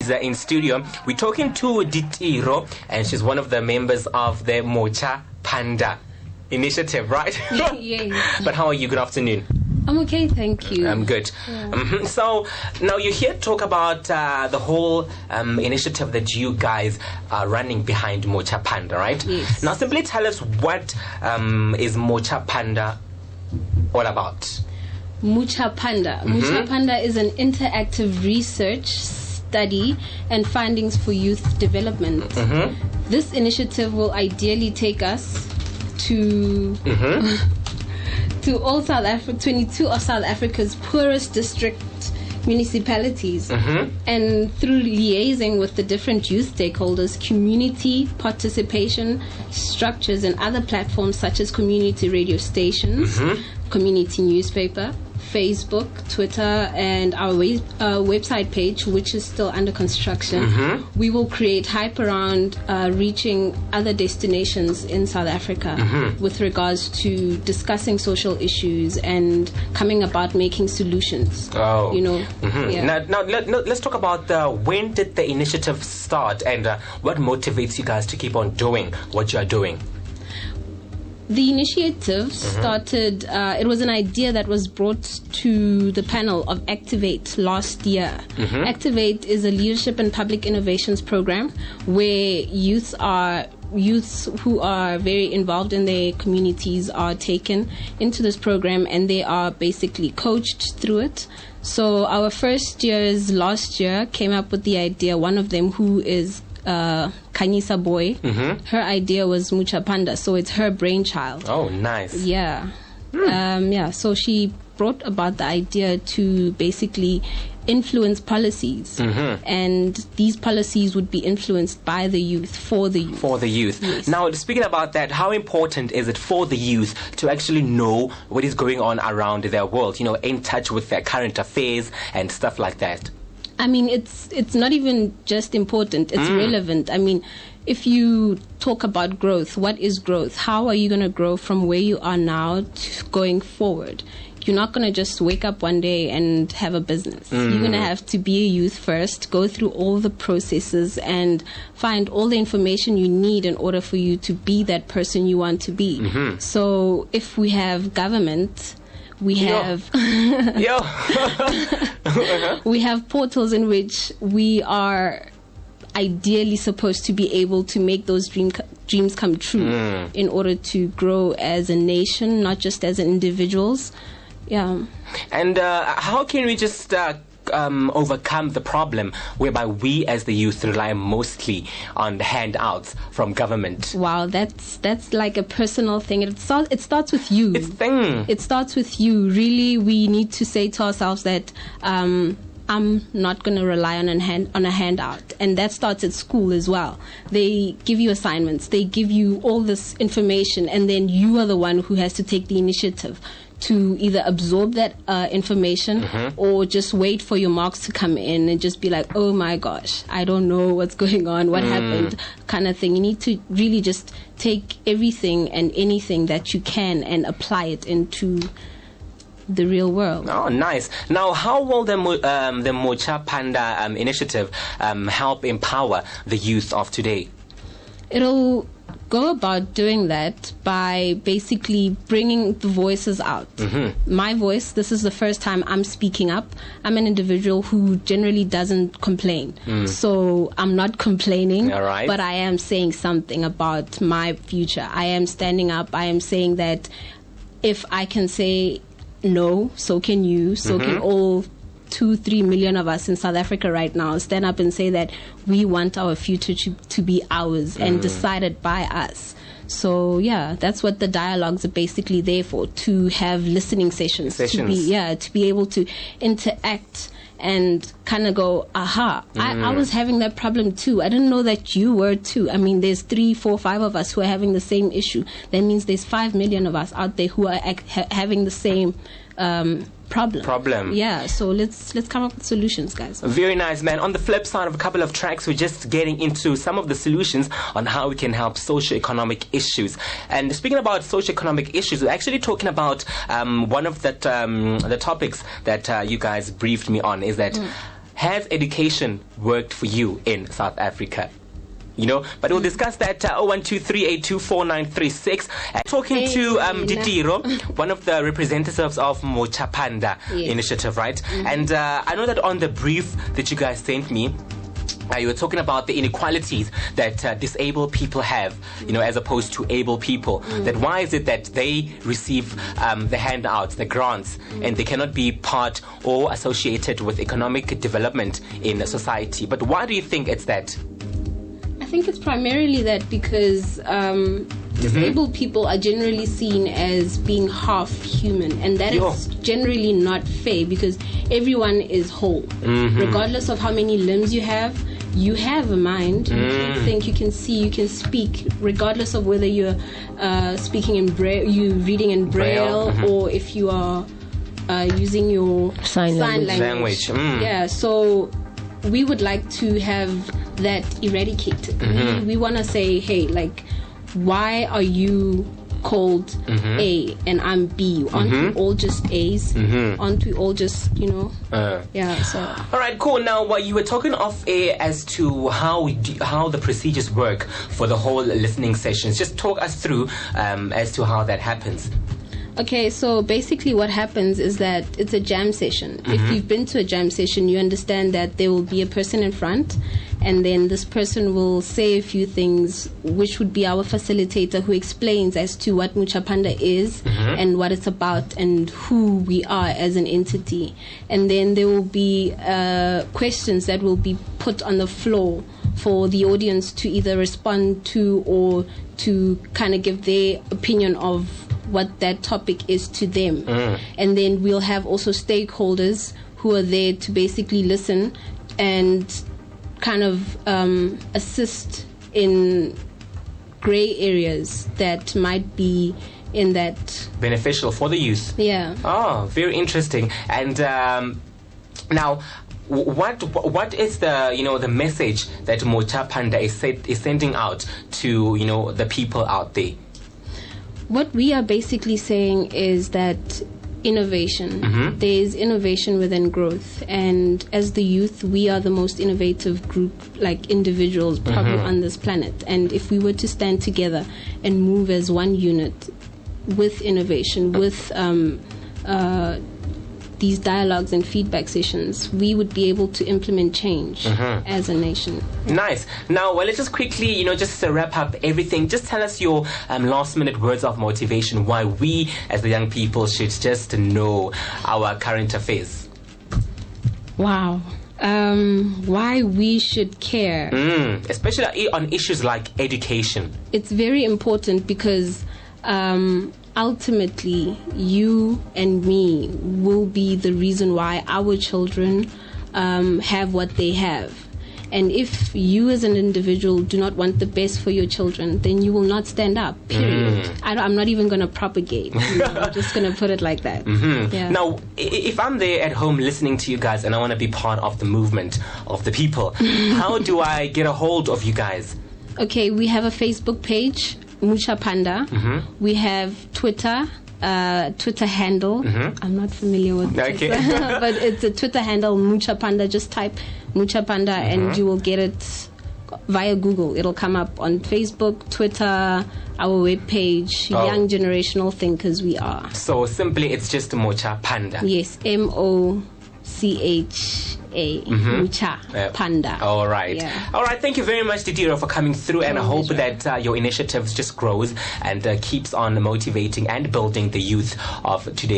In studio. We're talking to Ditiro, and she's one of the members of the Mocha Panda initiative, right? Yes. But how are you? Good afternoon. I'm okay, thank you. I'm good. Yeah. So now you're here to talk about the whole initiative that you guys are running behind Mocha Panda, right? Yes. Now simply tell us what is Mocha Panda all about? Mocha Panda. Mocha Panda is an interactive research, study, and findings for youth development. This initiative will ideally take us to to all 22 of South Africa's poorest district municipalities, and through liaising with the different youth stakeholders, community participation structures, and other platforms such as community radio stations, community newspaper, Facebook, Twitter, and our website page, which is still under construction. We will create hype around reaching other destinations in South Africa with regards to discussing social issues and coming about making solutions. You know. Now let's talk about when did the initiative start and what motivates you guys to keep on doing what you are doing? The initiative started, it was an idea that was brought to the panel of Activate last year. Activate is a leadership and public innovations program where youths who are very involved in their communities are taken into this program, and they are basically coached through it. So our first years last year came up with the idea. One of them, who is Kanyisa Boy, her idea was Mocha Panda, so it's her brainchild. Oh, nice. Yeah. So she brought about the idea to basically influence policies, and these policies would be influenced by the youth, for the youth. For the youth. Yes. Now, speaking about that, how important is it for the youth to actually know what is going on around their world, you know, in touch with their current affairs and stuff like that? I mean, it's not even just important, it's relevant. I mean, if you talk about growth, what is growth? How are you going to grow from where you are now to going forward? You're not going to just wake up one day and have a business. You're going to have to be a youth first, go through all the processes and find all the information you need in order for you to be that person you want to be. So if we have government, we have we have portals in which we are ideally supposed to be able to make those dreams come true in order to grow as a nation, not just as individuals. And how can we just overcome the problem whereby we as the youth rely mostly on the handouts from government? Wow, that's like a personal thing. It starts with you. It starts with you. Really, we need to say to ourselves that I'm not going to rely on a handout, and that starts at school as well. They give you assignments, they give you all this information, and then you are the one who has to take the initiative to either absorb that information or just wait for your marks to come in and just be like, oh my gosh, I don't know what's going on, what happened, kind of thing. You need to really just take everything and anything that you can and apply it into the real world. Oh, nice. Now, how will the Mocha Panda initiative help empower the youth of today? It'll go about doing that by basically bringing the voices out. My voice, this is the first time I'm speaking up. I'm an individual who generally doesn't complain. So I'm not complaining, but I am saying something about my future. I am standing up. I am saying that if I can say no, so can you, so can all 2-3 million of us in South Africa right now stand up and say that we want our future to be ours and decided by us. So yeah, that's what the dialogues are basically there for, to have listening sessions. To be able to interact and kind of go, aha, I was having that problem too. I didn't know that you were too. I mean, there's 3, 4, 5 of us who are having the same issue. That means there's 5 million of us out there who are having the same problem. Yeah, so let's come up with solutions, guys. Very nice, man. On the flip side of a couple of tracks, we're just getting into some of the solutions on how we can help socio-economic issues. And speaking about socio-economic issues, we're actually talking about one of the topics that you guys briefed me on is that has education worked for you in South Africa? You know, but we'll discuss that 0123824936. Talking to Ditiro, one of the representatives of Mocha Panda initiative, right? And I know that on the brief that you guys sent me, you were talking about the inequalities that disabled people have, you know, as opposed to able people. That why is it that they receive the handouts, the grants, and they cannot be part or associated with economic development in society? But why do you think it's that? I think it's primarily that because disabled people are generally seen as being half human, and that is generally not fair because everyone is whole. Regardless of how many limbs you have a mind, you can think, you can see, you can speak, regardless of whether you're speaking in braille, you reading in braille, or if you are using your sign language. Yeah, so we would like to have that eradicated. We want to say, hey, like, why are you called A and I'm B? Aren't we all just A's? Aren't we all just, you know? Yeah, so. All right, cool. Now, you were talking off air as to how the procedures work for the whole listening sessions. Just talk us through as to how that happens. Okay, so basically what happens is that it's a jam session. If you've been to a jam session, you understand that there will be a person in front, and then this person will say a few things, which would be our facilitator, who explains as to what Mocha Panda is and what it's about and who we are as an entity. And then there will be questions that will be put on the floor for the audience to either respond to or to kind of give their opinion of what that topic is to them. And then we'll have also stakeholders who are there to basically listen and kind of assist in gray areas that might be in that beneficial for the youth. Yeah. Oh, very interesting. And now, what is the message that Mocha Panda is sending out to the people out there? What we are basically saying is that innovation. There is innovation within growth, and as the youth, we are the most innovative group, like individuals, probably on this planet. And if we were to stand together and move as one unit with innovation, with these dialogues and feedback sessions, we would be able to implement change as a nation. Nice. Now, let's just quickly, just to wrap up everything, just tell us your last minute words of motivation, why we as the young people should just know our current affairs. Wow. Why we should care. Especially on issues like education. It's very important because ultimately, you and me will be the reason why our children have what they have. And if you as an individual do not want the best for your children, then you will not stand up, period. I'm not even going to propagate. I'm just going to put it like that. Yeah. Now, if I'm there at home listening to you guys and I want to be part of the movement of the people, how do I get a hold of you guys? Okay, we have a Facebook page, Mocha Panda. We have Twitter handle. I'm not familiar with Twitter, but it's a Twitter handle, Mocha Panda. Just type Mocha Panda and you will get it via Google. It'll come up on Facebook, Twitter, our webpage, Young Generational Thinkers we are. So simply it's just Mocha Panda. Yes, Mocha. Mocha Panda. All right. Yeah. All right. Thank you very much, Ditiro, for coming through. And I hope that your initiative just grows and keeps on motivating and building the youth of today.